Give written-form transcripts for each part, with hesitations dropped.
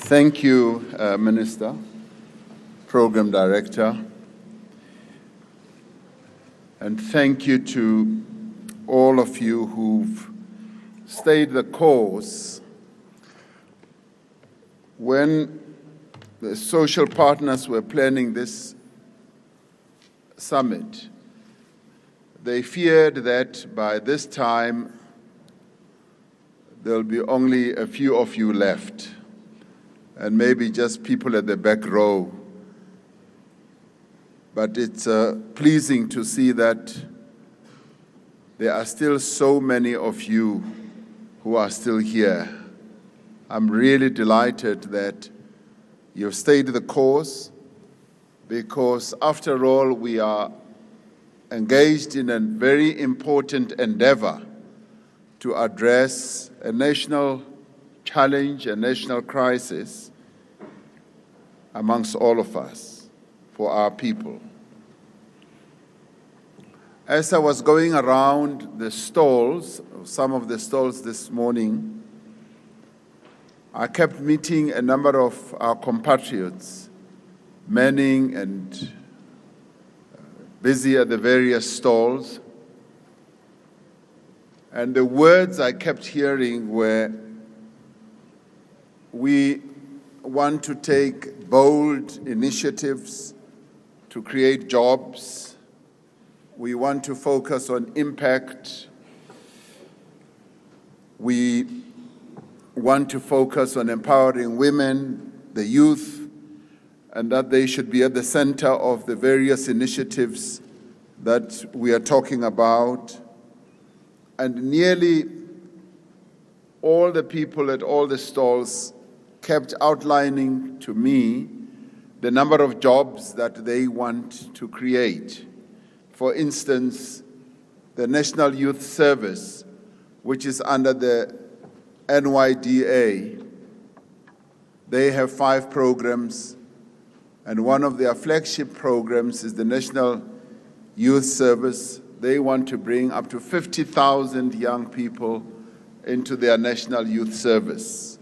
Thank you, Minister, Program Director, and thank you to all of you who've stayed the course. When the social partners were planning this summit, they feared that by this time there'll be only a few of you left, and maybe just people at the back row. But it's pleasing to see that there are still so many of you who are still here. I'm really delighted that you've stayed the course, because after all, we are engaged in a very important endeavor to address a national challenge, a national crisis amongst all of us for our people. As I was going around the stalls, some of the stalls this morning, I kept meeting a number of our compatriots, manning and busy at the various stalls. And the words I kept hearing were, we want to take bold initiatives to create jobs. We want to focus on impact. We want to focus on empowering women, the youth, and that they should be at the center of the various initiatives that we are talking about. And nearly all the people at all the stalls kept outlining to me the number of jobs that they want to create. For instance, the National Youth Service, which is under the NYDA, they have 5 programs, and one of their flagship programs is the National Youth Service. They want to bring up to 50,000 young people into their National Youth Service.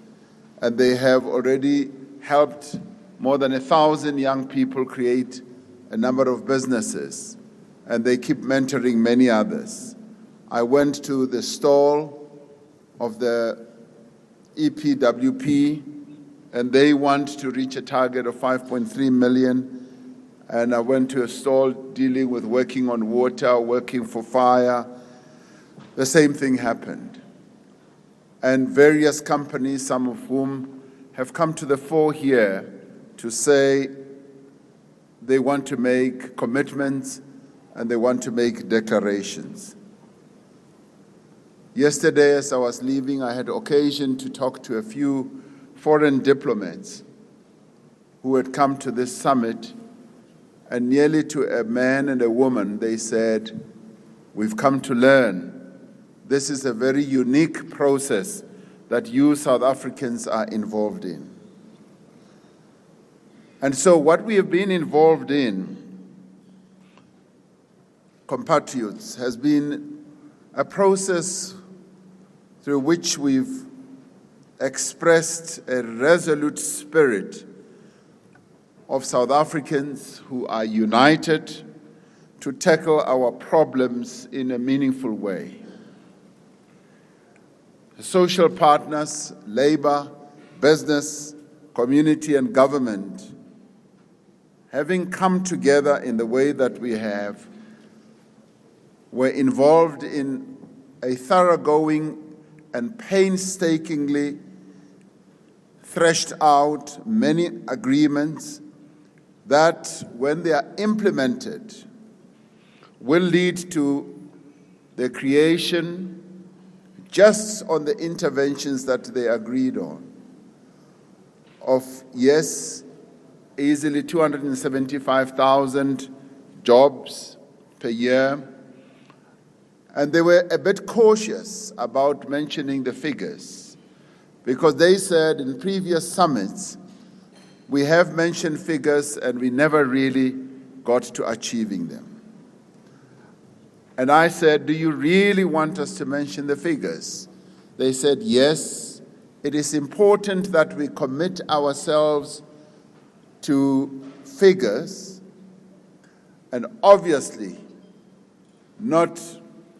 And they have already helped more than 1,000 young people create a number of businesses, and they keep mentoring many others. I went to the stall of the EPWP, and they want to reach a target of 5.3 million. And I went to a stall dealing with working on water, working for fire. The same thing happened. And various companies, some of whom have come to the fore here to say they want to make commitments and they want to make declarations. Yesterday, as I was leaving, I had occasion to talk to a few foreign diplomats who had come to this summit, and nearly to a man and a woman, they said, we've come to learn. This is a very unique process that you South Africans are involved in. And so what we have been involved in, compatriots, has been a process through which we've expressed a resolute spirit of South Africans who are united to tackle our problems in a meaningful way. Social partners, labor, business, community, and government, having come together in the way that we have, were involved in a thoroughgoing and painstakingly threshed out many agreements that, when they are implemented, will lead to the creation, just on the interventions that they agreed on, of, yes, easily 275,000 jobs per year. And they were a bit cautious about mentioning the figures, because they said in previous summits, we have mentioned figures and we never really got to achieving them. And I said, do you really want us to mention the figures? they said, yes, it is important that we commit ourselves to figures and obviously not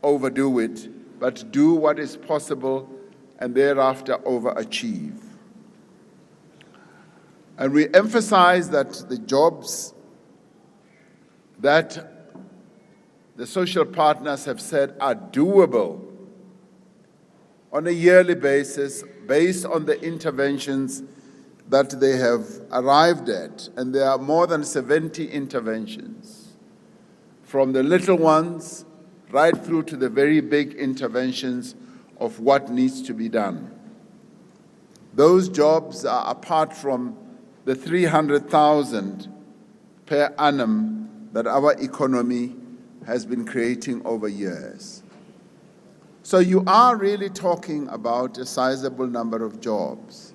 overdo it, but do what is possible and thereafter overachieve. And we emphasize that the jobs that the social partners have said are doable on a yearly basis based on the interventions that they have arrived at. And there are more than 70 interventions, from the little ones right through to the very big interventions of what needs to be done. Those jobs are apart from the 300,000 per annum that our economy has been creating over years. So you are really talking about a sizable number of jobs.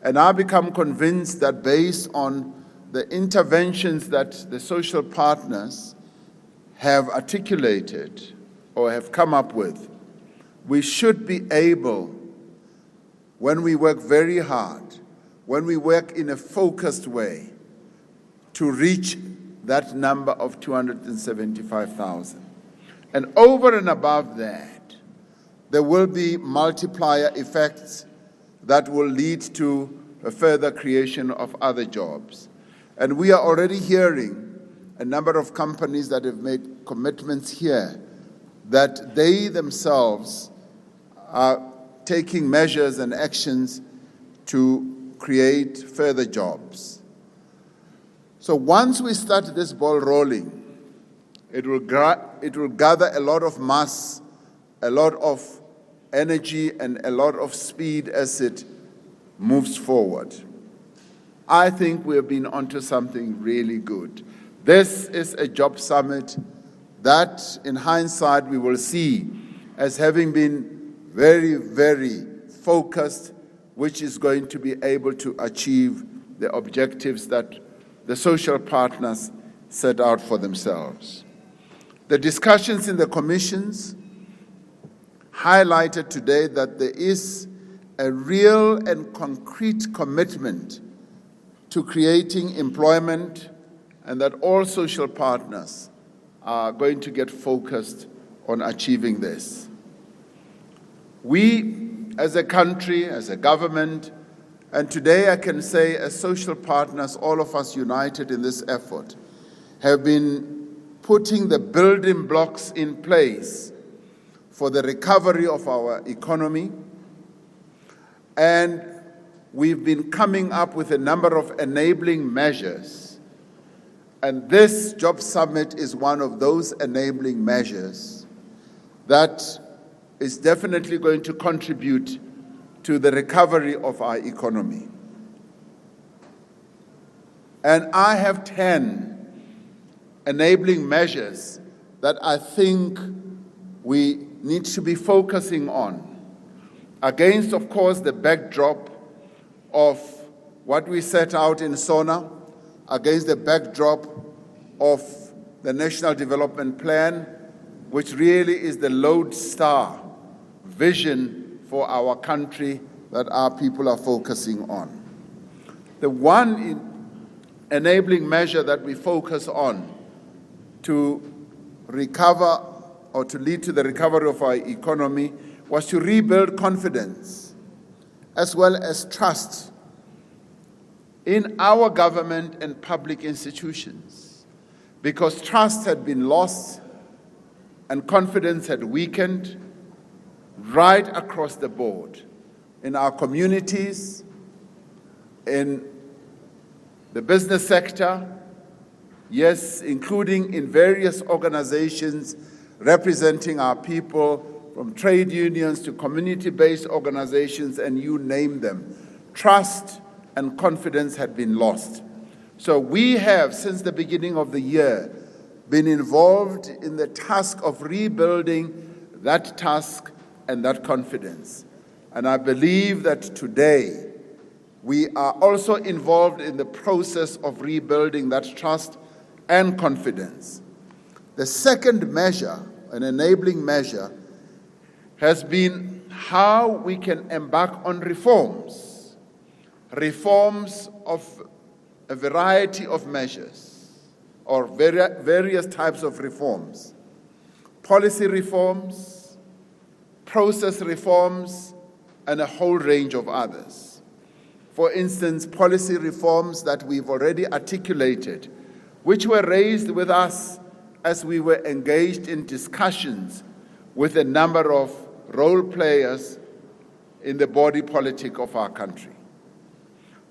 And I become convinced that based on the interventions that the social partners have articulated or have come up with, we should be able, when we work very hard, when we work in a focused way, to reach that number of 275,000. And over and above that, there will be multiplier effects that will lead to a further creation of other jobs. And we are already hearing a number of companies that have made commitments here that they themselves are taking measures and actions to create further jobs. So once we start this ball rolling, it will gather a lot of mass, a lot of energy, and a lot of speed as it moves forward. I think we have been onto something really good. This is a job summit that, in hindsight, we will see as having been very, very focused, which is going to be able to achieve the objectives that the social partners set out for themselves. The discussions in the commissions highlighted today that there is a real and concrete commitment to creating employment, and that all social partners are going to get focused on achieving this. We, as a country, as a government, and today I can say as social partners, all of us united in this effort, have been putting the building blocks in place for the recovery of our economy, and we've been coming up with a number of enabling measures. And this job summit is one of those enabling measures that is definitely going to contribute to the recovery of our economy. And I have 10 enabling measures that I think we need to be focusing on, against, of course, the backdrop of what we set out in SONA, against the backdrop of the National Development Plan, which really is the lodestar vision for our country that our people are focusing on. The one enabling measure that we focus on to recover or to lead to the recovery of our economy was to rebuild confidence as well as trust in our government and public institutions, because trust had been lost and confidence had weakened right across the board, in our communities, in the business sector, yes, including in various organizations representing our people, from trade unions to community-based organizations, and you name them. Trust and confidence had been lost. So we have, since the beginning of the year, been involved in the task of rebuilding that task and that confidence. And I believe that today we are also involved in the process of rebuilding that trust and confidence. The second measure, an enabling measure, has been how we can embark on reforms of a variety of measures, or various types of reforms, policy reforms, process reforms, and a whole range of others. For instance, policy reforms that we've already articulated, which were raised with us as we were engaged in discussions with a number of role players in the body politic of our country,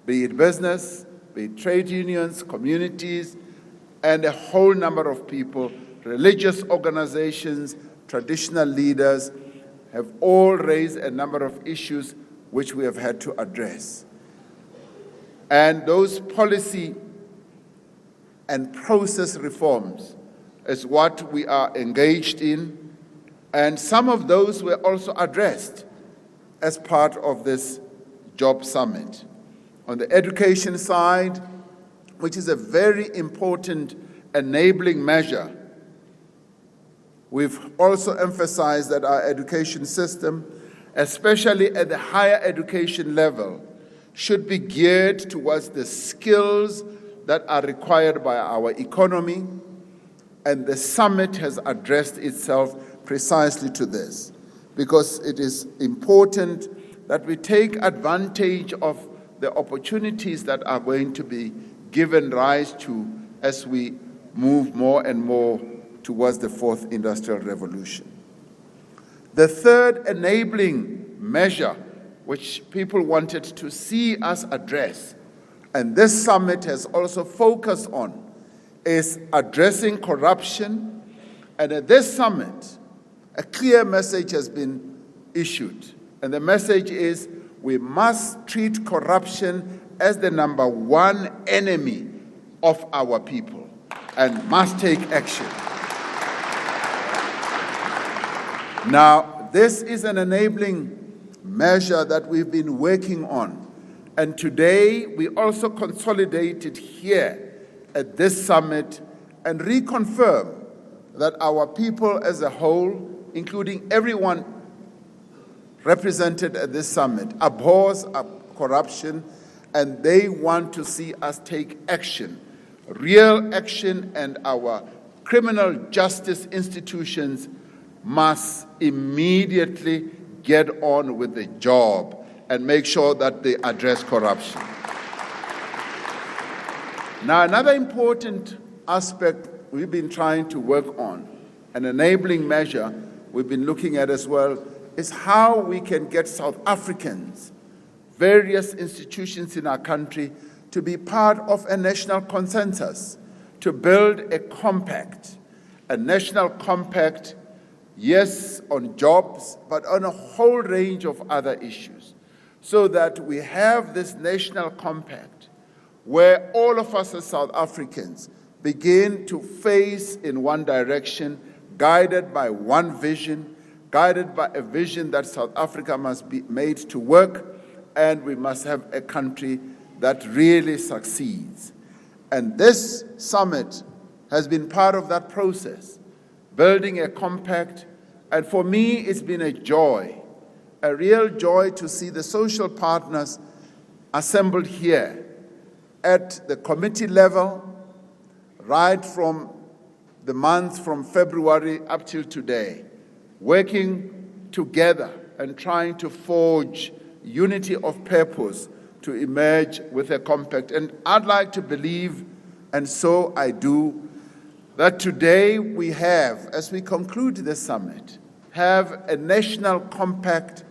be it business, be it trade unions, communities, and a whole number of people, religious organizations, traditional leaders, have all raised a number of issues which we have had to address. And those policy and process reforms is what we are engaged in, and some of those were also addressed as part of this job summit. On the education side, which is a very important enabling measure, we've also emphasized that our education system, especially at the higher education level, should be geared towards the skills that are required by our economy, and the summit has addressed itself precisely to this, because it is important that we take advantage of the opportunities that are going to be given rise to as we move more and more towards the fourth industrial revolution. The third enabling measure which people wanted to see us address, and this summit has also focused on, is addressing corruption. And at this summit, a clear message has been issued. And the message is, we must treat corruption as the number one enemy of our people and must take action. Now, this is an enabling measure that we've been working on. And today, we also consolidated here at this summit and reconfirm that our people as a whole, including everyone represented at this summit, abhors corruption, and they want to see us take action, real action, and our criminal justice institutions must immediately get on with the job and make sure that they address corruption. Now, another important aspect we've been trying to work on, an enabling measure we've been looking at as well, is how we can get South Africans, various institutions in our country, to be part of a national consensus, to build a national compact, yes, on jobs, but on a whole range of other issues, so that we have this national compact where all of us as South Africans begin to face in one direction, guided by one vision, guided by a vision that South Africa must be made to work, and we must have a country that really succeeds. And this summit has been part of that process, building a compact. And for me, it's been a joy, a real joy to see the social partners assembled here at the committee level, right from the month from February up till today, working together and trying to forge unity of purpose to emerge with a compact. And I'd like to believe, and so I do, that today we have, as we conclude the summit, have a national compact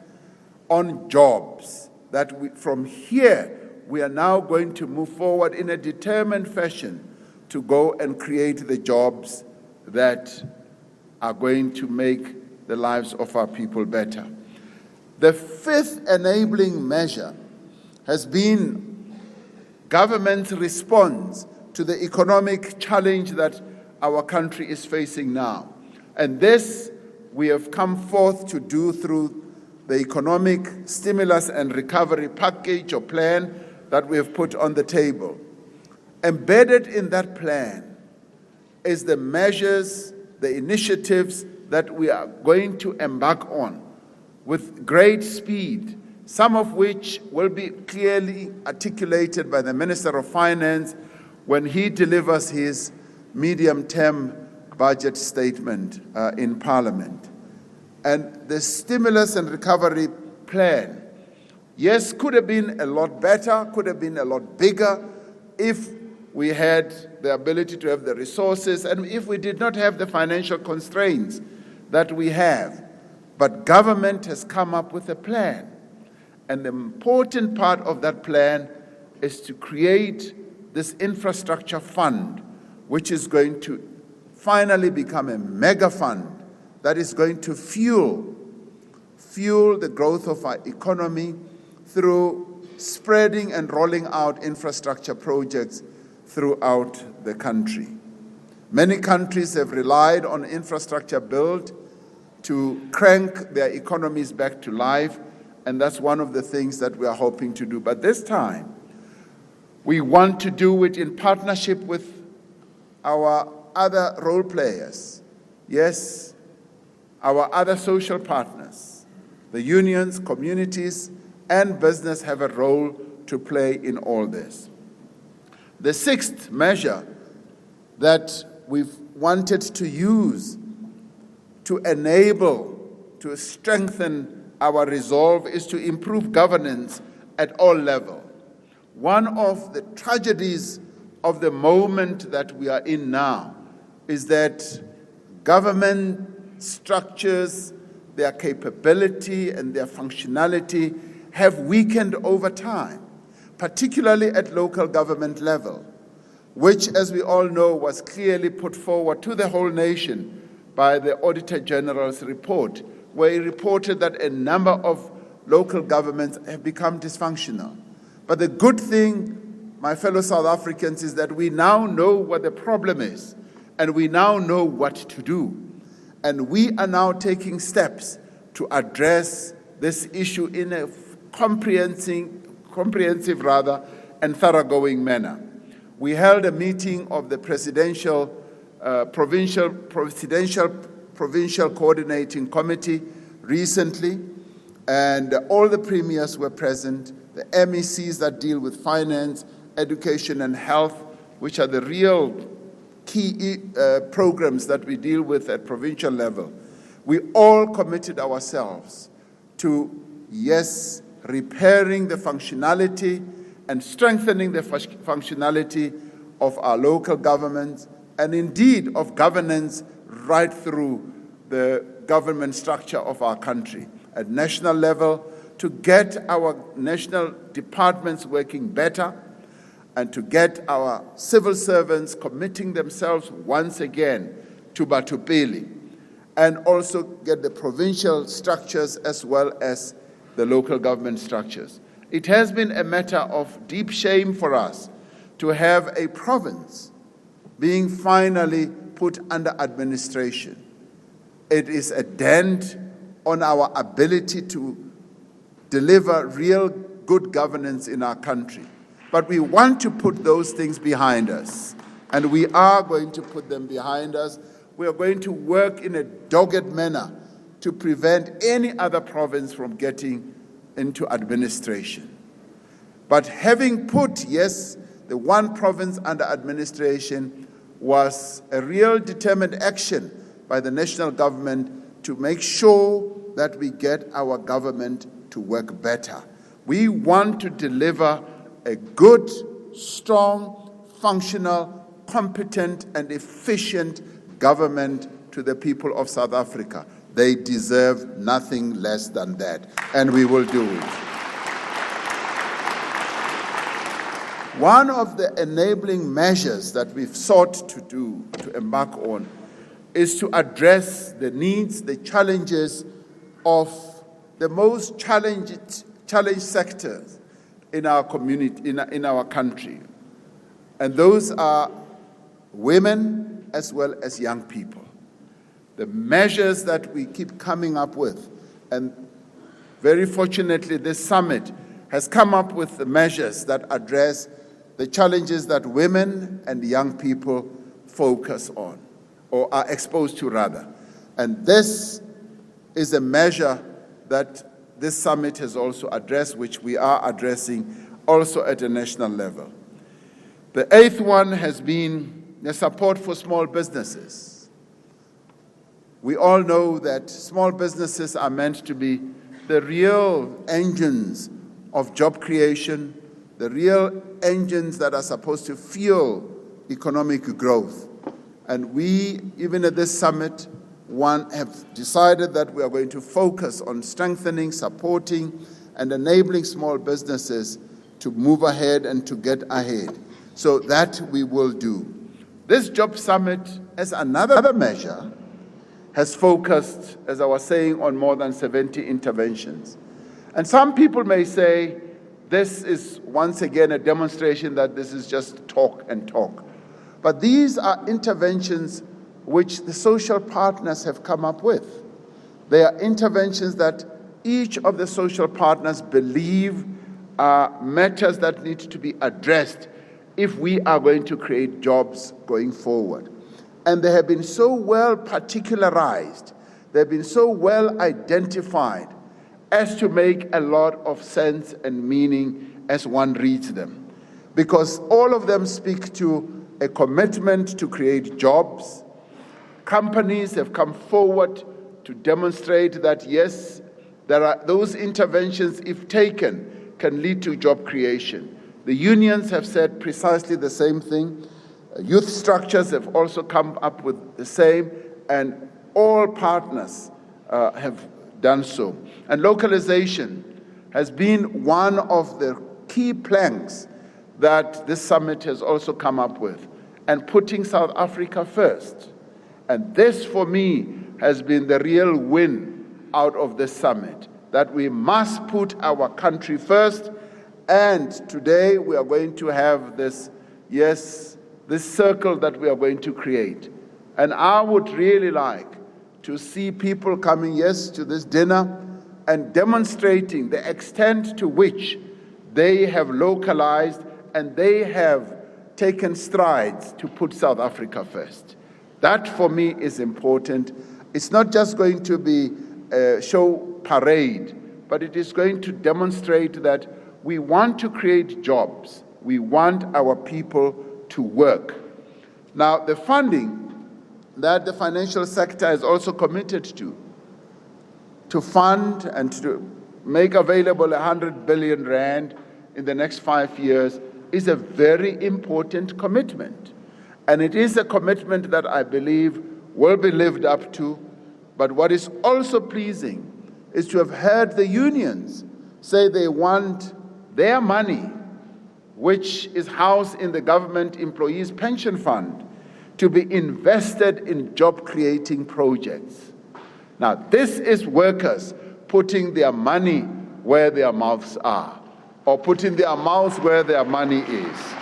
on jobs, that from here we are now going to move forward in a determined fashion to go and create the jobs that are going to make the lives of our people better. The fifth enabling measure has been government's response to the economic challenge that our country is facing now. And this we have come forth to do through the economic stimulus and recovery package or plan that we have put on the table. Embedded in that plan is the measures, the initiatives that we are going to embark on with great speed, some of which will be clearly articulated by the Minister of Finance when he delivers his medium-term budget statement in Parliament. And the stimulus and recovery plan, yes, could have been a lot better, could have been a lot bigger if we had the ability to have the resources and if we did not have the financial constraints that we have. But government has come up with a plan. And the important part of that plan is to create this infrastructure fund, which is going to finally become a mega fund that is going to fuel the growth of our economy through spreading and rolling out infrastructure projects throughout the country. Many countries have relied on infrastructure build to crank their economies back to life, and that's one of the things that we are hoping to do. But this time, we want to do it in partnership with our other role players. Yes, our other social partners. The unions, communities, and business have a role to play in all this. The sixth measure that we've wanted to use to enable, to strengthen our resolve is to improve governance at all levels. One of the tragedies of the moment that we are in now is that government structures, their capability and their functionality have weakened over time, particularly at local government level, which, as we all know, was clearly put forward to the whole nation by the Auditor General's report, where he reported that a number of local governments have become dysfunctional. But the good thing, my fellow South Africans, is that we now know what the problem is, and we now know what to do. And we are now taking steps to address this issue in a comprehensive and thoroughgoing manner. We held a meeting of the Provincial Coordinating Committee recently, and all the premiers were present, the MECs that deal with finance, education, and health, which are the real key programs that we deal with at provincial level. We all committed ourselves to, yes, repairing the functionality and strengthening the functionality of our local governments, and indeed of governance right through the government structure of our country. At national level, to get our national departments working better, and to get our civil servants committing themselves once again to Batupili, and also get the provincial structures as well as the local government structures. It has been a matter of deep shame for us to have a province being finally put under administration. It is a dent on our ability to deliver real good governance in our country. But we want to put those things behind us, and we are going to put them behind us. We are going to work in a dogged manner to prevent any other province from getting into administration. But having put, yes, the one province under administration was a real determined action by the national government to make sure that we get our government to work better. We want to deliver a good, strong, functional, competent, and efficient government to the people of South Africa. They deserve nothing less than that, and we will do it. One of the enabling measures that we've sought to do, to embark on, is to address the needs, the challenges of the most challenged sectors in our community, in our country. And those are women as well as young people. The measures that we keep coming up with, and very fortunately this summit has come up with the measures that address the challenges that women and young people focus on, or are exposed to rather. And this is a measure that this summit has also addressed, which we are addressing also at a national level. The 8th one has been the support for small businesses. We all know that small businesses are meant to be the real engines of job creation, the real engines that are supposed to fuel economic growth. And we, even at this summit, have decided that we are going to focus on strengthening, supporting, and enabling small businesses to move ahead and to get ahead. So that we will do. This job summit, as another measure, has focused, as I was saying, on more than 70 interventions. And some people may say, this is once again a demonstration that this is just talk and talk. But these are interventions which the social partners have come up with. They are interventions that each of the social partners believe are matters that need to be addressed if we are going to create jobs going forward. And they have been so well particularized, they've been so well identified as to make a lot of sense and meaning as one reads them. Because all of them speak to a commitment to create jobs. Companies have come forward to demonstrate that, yes, there are those interventions, if taken, can lead to job creation. The unions have said precisely the same thing. Youth structures have also come up with the same, and all partners have done so. And localization has been one of the key planks that this summit has also come up with, and putting South Africa first. And this, for me, has been the real win out of this summit, that we must put our country first. And today we are going to have this circle that we are going to create. And I would really like to see people coming, to this dinner and demonstrating the extent to which they have localized and they have taken strides to put South Africa first. That, for me, is important. It's not just going to be a show parade, but it is going to demonstrate that we want to create jobs. We want our people to work. Now, the funding that the financial sector has also committed to fund and to make available 100 billion rand in the next 5 years is a very important commitment. And it is a commitment that I believe will be lived up to. But what is also pleasing is to have heard the unions say they want their money, which is housed in the government employees' pension fund, to be invested in job-creating projects. Now, this is workers putting their money where their mouths are, or putting their mouths where their money is.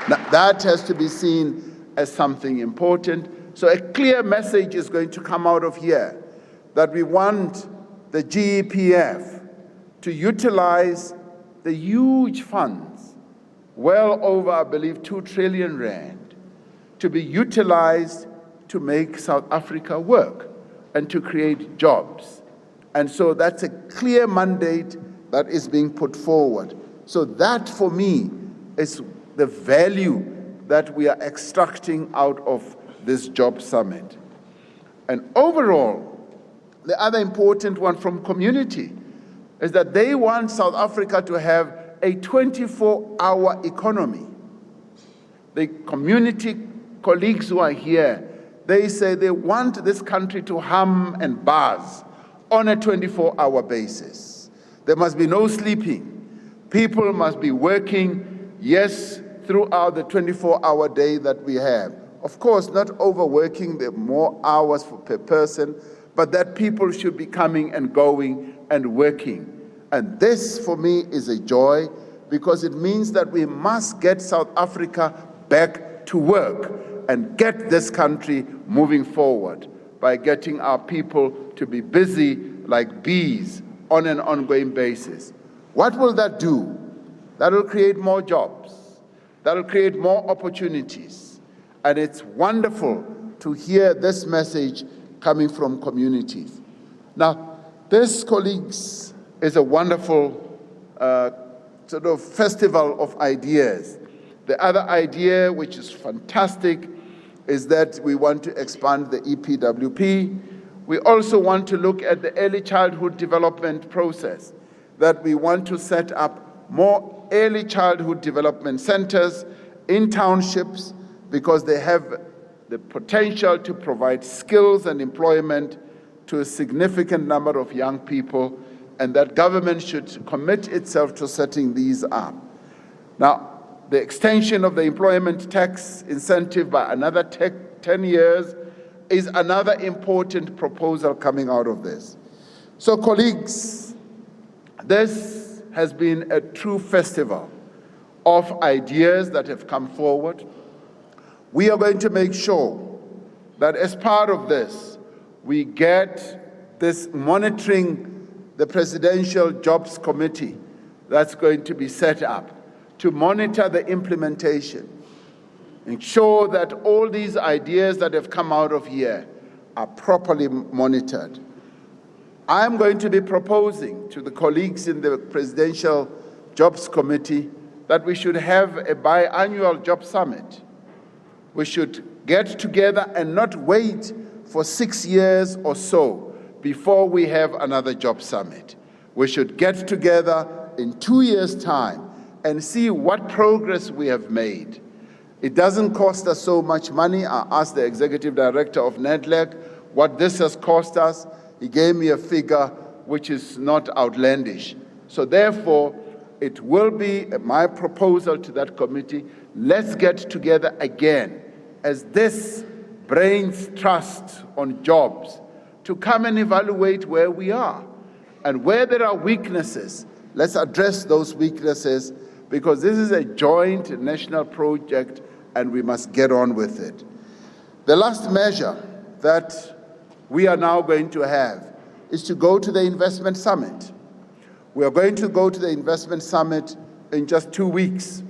Now, that has to be seen as something important. So a clear message is going to come out of here, that we want the GEPF to utilize the huge funds, well over, I believe, 2 trillion rand, to be utilized to make South Africa work and to create jobs. And so that's a clear mandate that is being put forward. So that, for me, is the value that we are extracting out of this job summit. And overall, the other important one from community is that they want South Africa to have a 24-hour economy. The community colleagues who are here, they say they want this country to hum and buzz on a 24-hour basis. There must be no sleeping. People must be working, throughout the 24-hour day that we have. Of course, not overworking, the more hours per person, but that people should be coming and going and working. And this, for me, is a joy, because it means that we must get South Africa back to work and get this country moving forward by getting our people to be busy like bees on an ongoing basis. What will that do? That will create more jobs. That will create more opportunities. And it's wonderful to hear this message coming from communities. Now, This, colleagues, is a wonderful sort of festival of ideas. The other idea, which is fantastic, is that we want to expand the EPWP. We also want to look at the early childhood development process, that we want to set up more early childhood development centers in townships because they have the potential to provide skills and employment to a significant number of young people, and that government should commit itself to setting these up. Now, the extension of the employment tax incentive by another 10 years is another important proposal coming out of this. So, colleagues, this has been a true festival of ideas that have come forward. We are going to make sure that as part of this, we get this monitoring the Presidential Jobs Committee that's going to be set up to monitor the implementation, ensure that all these ideas that have come out of here are properly monitored. I'm going to be proposing to the colleagues in the Presidential Jobs Committee that we should have a biannual job summit. We should get together and not wait for 6 years or so before we have another job summit. We should get together in 2 years' time and see what progress we have made. It doesn't cost us so much money. I asked the executive director of NEDLEC what this has cost us. He gave me a figure which is not outlandish. So therefore, it will be my proposal to that committee, let's get together again as this brains trust on jobs to come and evaluate where we are. And where there are weaknesses, let's address those weaknesses, because this is a joint national project and we must get on with it. The last measure that we are now going to have is to go to the investment summit. We are going to go to the investment summit in just 2 weeks.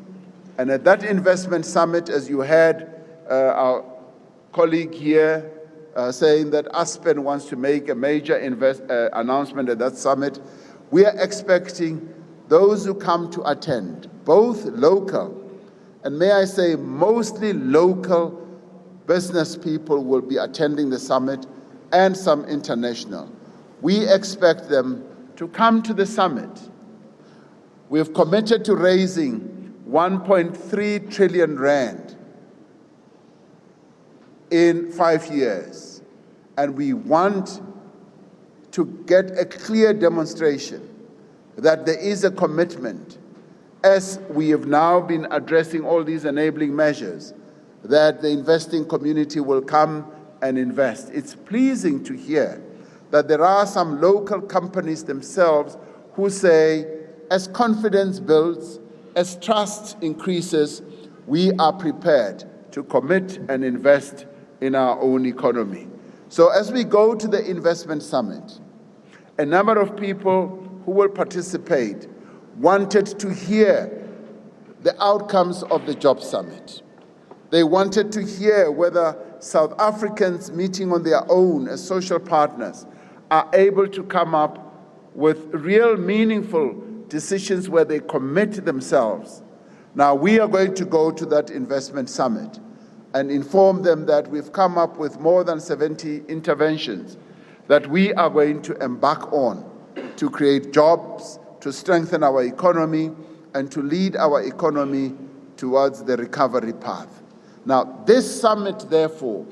And at that investment summit, as you heard our colleague here saying that Aspen wants to make a major announcement at that summit, we are expecting those who come to attend, both local, and may I say mostly local business people will be attending the summit, and some international. We expect them to come to the summit. We've committed to raising 1.3 trillion rand in 5 years, and we want to get a clear demonstration that there is a commitment, as we have now been addressing all these enabling measures, that the investing community will come and invest. It's pleasing to hear that there are some local companies themselves who say, as confidence builds, as trust increases, we are prepared to commit and invest in our own economy. So as we go to the investment summit, a number of people who will participate wanted to hear the outcomes of the job summit. They wanted to hear whether South Africans meeting on their own as social partners are able to come up with real meaningful decisions where they commit themselves. Now, we are going to go to that investment summit and inform them that we've come up with more than 70 interventions that we are going to embark on to create jobs, to strengthen our economy, and to lead our economy towards the recovery path. Now, this summit, therefore,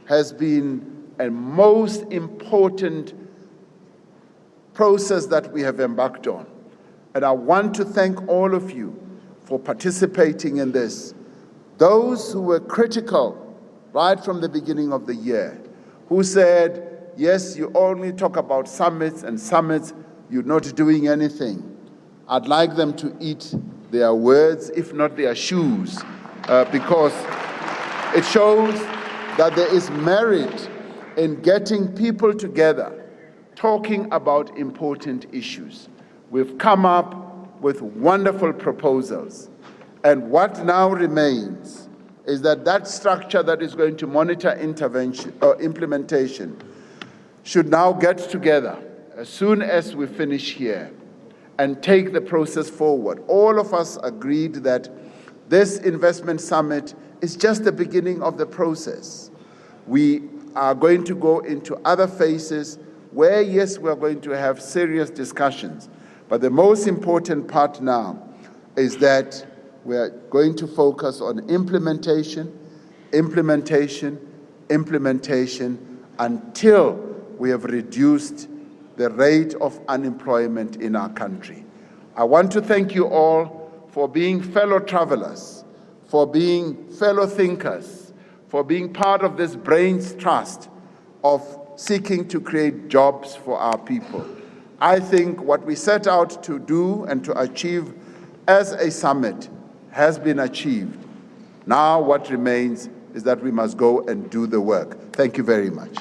has been a most important process that we have embarked on. And I want to thank all of you for participating in this. Those who were critical right from the beginning of the year, who said, yes, you only talk about summits and summits, you're not doing anything. I'd like them to eat their words, if not their shoes, because it shows that there is merit in getting people together, talking about important issues. We've come up with wonderful proposals. And what now remains is that structure that is going to monitor intervention or implementation should now get together as soon as we finish here and take the process forward, all of us agreed that this investment summit is just the beginning of the process. We are going to go into other phases where, yes, we are going to have serious discussions. But the most important part now is that we are going to focus on implementation, implementation, implementation, until we have reduced the rate of unemployment in our country. I want to thank you all for being fellow travelers, for being fellow thinkers, for being part of this brains trust of seeking to create jobs for our people. I think what we set out to do and to achieve as a summit has been achieved. Now what remains is that we must go and do the work. Thank you very much.